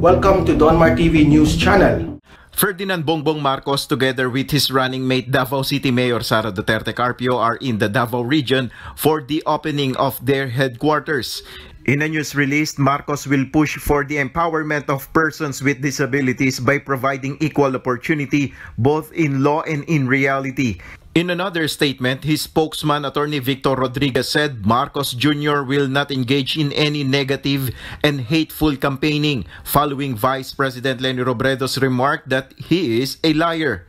Welcome to Donmar TV News Channel. Ferdinand Bongbong Marcos together with his running mate Davao City Mayor Sara Duterte Carpio are in the Davao region for the opening of their headquarters. In a news release, Marcos will push for the empowerment of persons with disabilities by providing equal opportunity both in law and in reality. In another statement, his spokesman, Attorney Victor Rodriguez, said Marcos Jr. will not engage in any negative and hateful campaigning, following Vice President Leni Robredo's remark that he is a liar.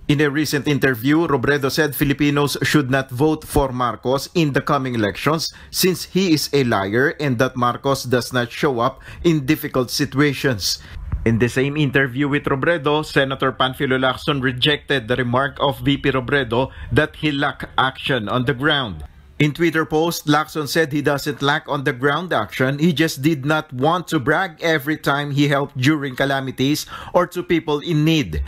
In a recent interview, Robredo said Filipinos should not vote for Marcos in the coming elections since he is a liar and that Marcos does not show up in difficult situations. In the same interview with Robredo, Senator Panfilo Lacson rejected the remark of VP Robredo that he lacked action on the ground. In Twitter post, Lacson said he doesn't lack on the ground action, he just did not want to brag every time he helped during calamities or to people in need.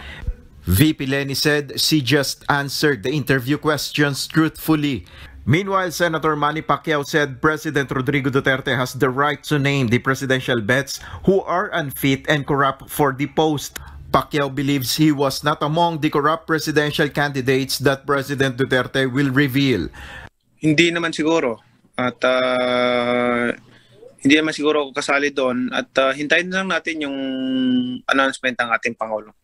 VP Leni said she just answered the interview questions truthfully. Meanwhile, Senator Manny Pacquiao said President Rodrigo Duterte has the right to name the presidential bets who are unfit and corrupt for the post. Pacquiao believes he was not among the corrupt presidential candidates that President Duterte will reveal. Hindi naman siguro at hindi naman siguro ako kasali doon at hintayin lang natin yung announcement ng ating Pangulo.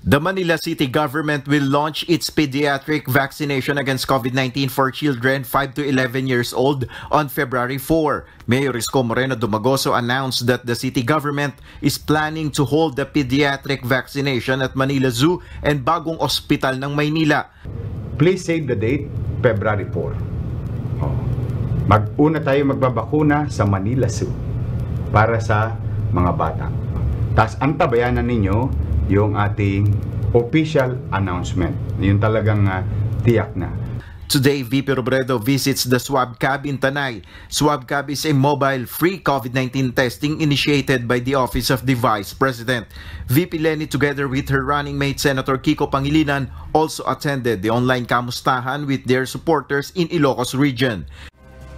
The Manila City government will launch its pediatric vaccination against COVID-19 for children 5 to 11 years old on February 4. Mayor Isko Moreno Dumagoso announced that the city government is planning to hold the pediatric vaccination at Manila Zoo and Bagong Ospital ng Maynila. Please save the date, February 4. Mag-una tayo magbabakuna sa Manila Zoo para sa mga bata. Tapos antabayanan ninyo yung ating official announcement. Yun talagang tiyak na. Today, VP Robredo visits the Swab Cab in Tanay. Swab Cab is a mobile free COVID-19 testing initiated by the Office of the Vice President. VP Leni together with her running mate Senator Kiko Pangilinan also attended the online kamustahan with their supporters in Ilocos region.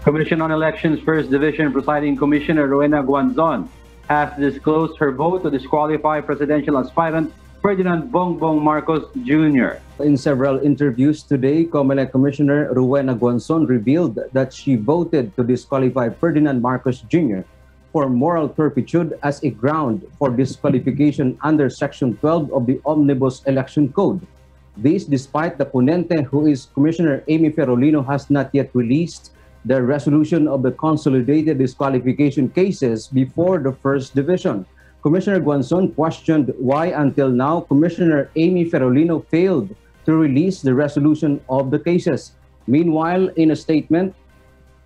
Commission on Elections First Division Presiding Commissioner Rowena Guanzon has disclosed her vote to disqualify presidential aspirant Ferdinand Bongbong Marcos Jr. In several interviews today, COMELEC Commissioner Rowena Guanzon revealed that she voted to disqualify Ferdinand Marcos Jr. for moral turpitude as a ground for disqualification under Section 12 of the Omnibus Election Code. This despite the ponente, who is Commissioner Amy Ferolino, has not yet released the resolution of the consolidated disqualification cases before the First Division. Commissioner Guanzon questioned why until now Commissioner Amy Ferolino failed to release the resolution of the cases. Meanwhile, in a statement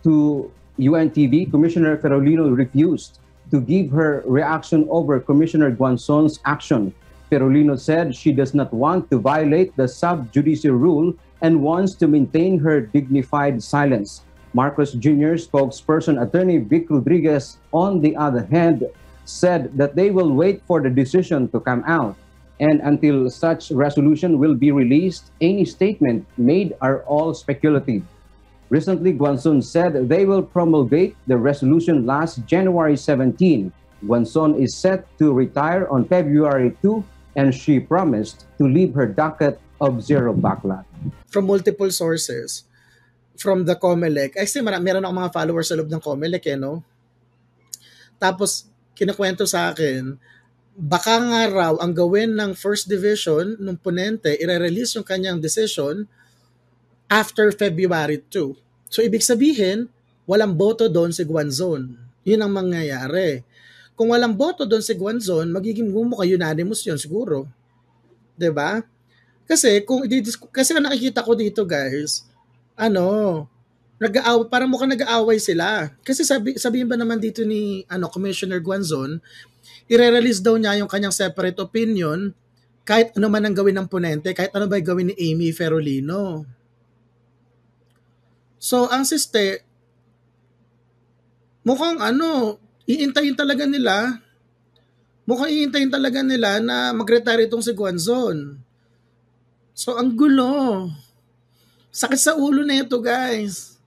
to UNTV, Commissioner Ferolino refused to give her reaction over Commissioner Guanzon's action. Ferolino said she does not want to violate the sub-judice rule and wants to maintain her dignified silence. Marcos Jr. spokesperson Attorney Vic Rodriguez, on the other hand, said that they will wait for the decision to come out. And until such resolution will be released, any statement made are all speculative. Recently, Guanzon said they will promulgate the resolution last January 17. Guanzon is set to retire on February 2 and she promised to leave her docket of zero backlog. From multiple sources, from the COMELEC. Kasi meron akong mga followers sa loob ng COMELEC, no? Tapos, kinakwento sa akin, baka nga raw ang gawin ng First Division ng ponente, i-release yung kanyang decision after February 2. So, ibig sabihin, walang boto doon si Guanzon. Yun ang mangyayari. Kung walang boto doon si Guanzon, magiging mukha unanimous yun siguro. 'Di ba? Kasi, kasi ang nakikita ko dito, guys, nag-aaway, parang mukhang nag-aaway sila. Kasi sabihin ba naman dito ni Commissioner Guanzon, i-release daw niya yung kanyang separate opinion kahit ano man ang gawin ng ponente, kahit ano ba yung gawin ni Amy Ferolino. So, ang siste, mukhang iintayin talaga nila na mag-retire itong si Guanzon. So, ang gulo. Sakit sa ulo na ito, guys.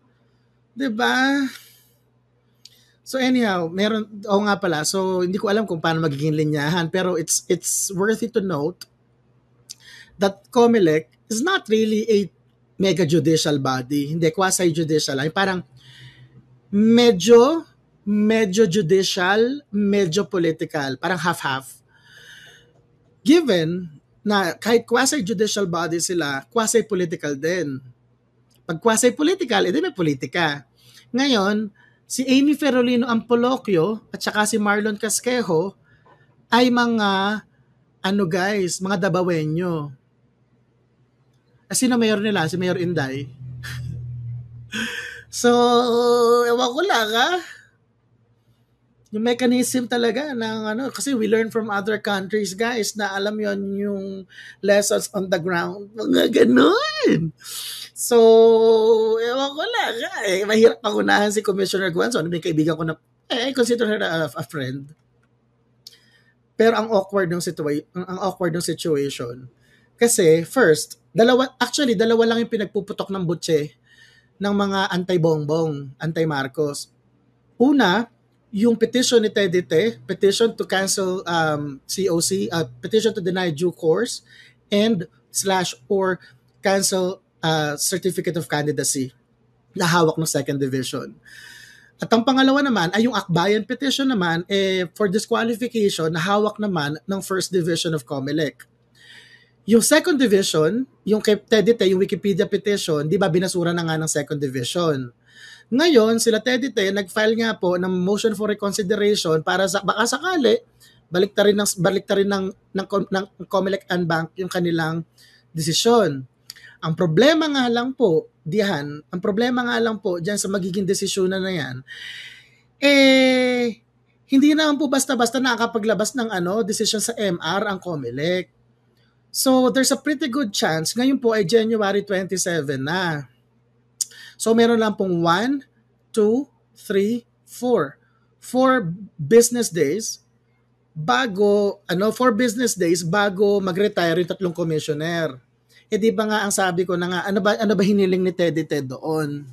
'Di ba? So anyhow, nga pala, so hindi ko alam kung paano magiging linyahan, pero it's worthy to note that COMELEC is not really a mega judicial body, hindi quasi-judicial, ay parang medyo judicial, medyo political, parang half-half. Given na kahit quasi-judicial body sila, quasi-political din. Pag quasi-political, edi may politika. Ngayon, si Amy Ferolino Ampolocchio at saka si Marlon Casquejo ay mga mga dabawenyo. Sino mayor nila? Si Mayor Inday. So, ewan ko lang yung mechanism talaga ng kasi we learn from other countries, guys, na alam yon yung lessons on the ground. Mga ganun. So, ewan ko lang mahirap pangunahan si Commissioner Guanzon. May kaibigan ko na, I consider her a friend. Pero ang awkward ng situation. Kasi, first, dalawa lang yung pinagpuputok ng butse ng mga anti-Bongbong, anti-Marcos. Una, yung petition ni Tedite, petition to cancel COC, petition to deny due course, and /or cancel certificate of candidacy na hawak ng second division. At ang pangalawa naman ay yung Akbayan petition naman for disqualification na hawak naman ng first division of COMELEC. Yung second division, yung kay Tedite, yung Wikipedia petition, di ba binasura na nga ng second division. Ngayon, sila Tedite, nag-file nga po ng motion for reconsideration para baka sakali, balik ta rin ng COMELEC and Bank yung kanilang desisyon. Ang problema nga lang po diyan sa magiging desisyon na yan, hindi naman po basta-basta nakakapaglabas ng desisyon sa MR ang COMELEC. So, there's a pretty good chance, ngayon po ay January 27 na. So, meron lang pong 1, 2, 3, 4. 4 business days bago mag-retire yung tatlong commissioner. Di ba nga ang sabi ko na nga, ano ba hiniling ni Tedite doon?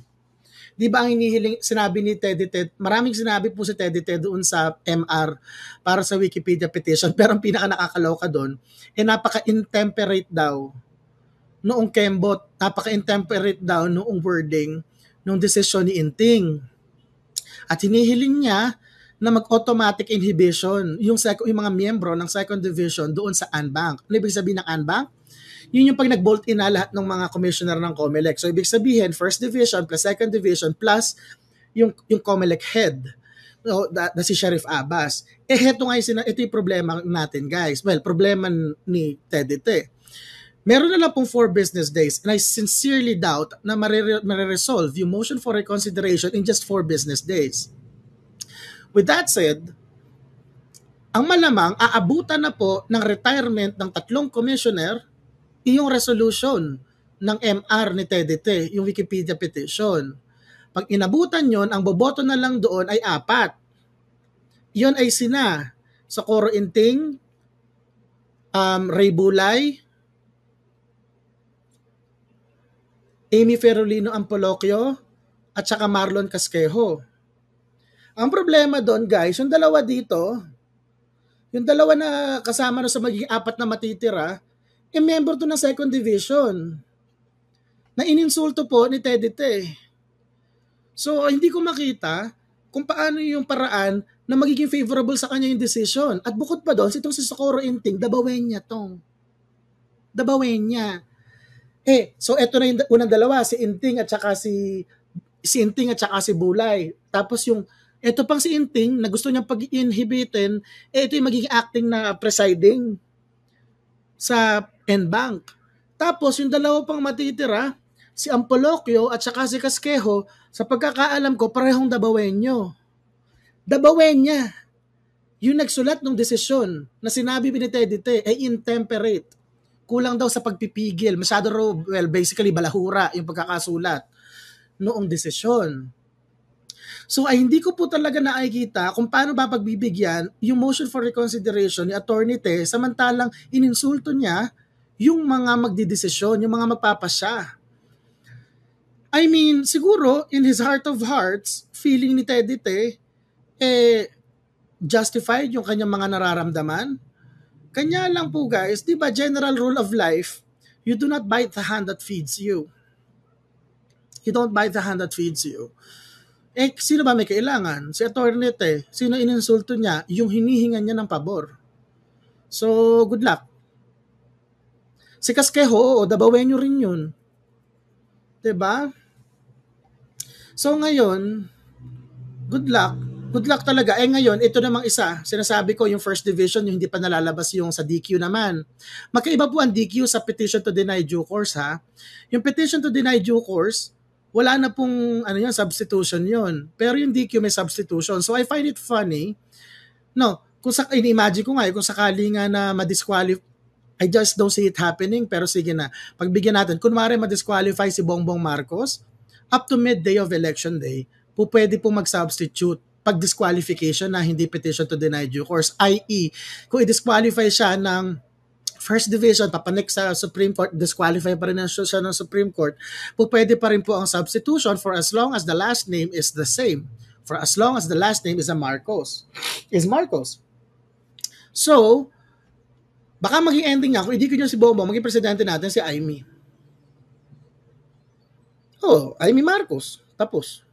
Di ba ang sinabi ni Tedite, maraming sinabi po si Tedite doon sa MR para sa Wikipedia petition, pero ang pinaka nakakaloka doon, napaka-intemperate daw noong kembot, napaka-intemperate daw noong wording ng desisyon ni Inting. At hinihiling niya na mag-automatic inhibition yung mga miyembro ng second division doon sa ANBank. Ano ibig sabihin ng ANBank? Yun yung pag nag-bolt in na lahat ng mga commissioner ng COMELEC. So, ibig sabihin, first division plus second division plus yung COMELEC head, na si Sheriff Abbas. Ito yung problema natin, guys. Well, problema ni Tedite. Meron na lang pong 4 business days, and I sincerely doubt na mariresolve yung motion for reconsideration in just 4 business days. With that said, ang malamang, aabutan na po ng retirement ng 3 commissioner yung resolution ng MR ni Tedite, yung Wikipedia petition. Pag inabutan yon, ang boboto na lang doon ay 4. Yon ay sina Socorro Inting, Ray Bulay, Amy Ferolino Ampolocchio, at saka Marlon Casquejo. Ang problema doon, guys, yung dalawa dito, yung dalawa na kasama na sa magiging 4 na matitira, member to ng second division na ininsulto po ni Tedite. So, hindi ko makita kung paano yung paraan na magiging favorable sa kanya yung decision. At bukod pa doon, itong si Socorro Inting, Dabawenya. So eto na yung unang dalawa, si Inting at saka si Bulay. Tapos eto pang si Inting na gusto niyang pag-inhibitin, ito yung magiging acting na presiding sa NBank. Tapos yung dalawa pang matitira, si Ampolocchio at saka si Casquejo, sa pagkakaalam ko, parehong Dabawenya. Yung nagsulat ng desisyon na sinabi ni Tedite ay intemperate. Kulang daw sa pagpipigil. Masyado raw, basically balahura yung pagkakasulat noong desisyon. So ay hindi ko po talaga nakikita kung paano ba pagbibigyan yung motion for reconsideration ni Attorney Te, samantalang ininsulto niya yung mga magdidesisyon, yung mga magpapasya. I mean, siguro in his heart of hearts, feeling ni Tedite justified yung kanyang mga nararamdaman. Kanya lang po guys, di ba general rule of life, you do not bite the hand that feeds you. You don't bite the hand that feeds you. Sino ba may kailangan? Si attorney Sino ininsulto niya? Yung hinihinga niya ng pabor. So, good luck. Si Kaskeho, dabawenyo rin yun. Diba? So, ngayon, good luck. Good luck talaga. Ngayon, ito namang isa. Sinasabi ko yung first division, yung hindi pa nalalabas yung sa DQ naman. Magkaiba po ang DQ sa petition to deny due course, ha? Yung petition to deny due course, wala na pong substitution yun. Pero yung DQ may substitution. So I find it funny. No, ini-imagine ko nga, kung sakali nga na ma-disqualify, I just don't see it happening, pero sige na. Pagbigyan natin, kunwari ma-disqualify si Bongbong Marcos, up to midday of election day, pwede po mag-substitute pag disqualification na hindi petition to deny due course, i.e., kung i-disqualify siya ng first division, papanik sa Supreme Court, disqualify pa rin siya ng Supreme Court, pwede pa rin po ang substitution for as long as the last name is the same. For as long as the last name is Marcos. So, baka maging ending niya, kung hindi ko niya si Bongbong, maging presidente natin si Amy. Amy Marcos. Tapos.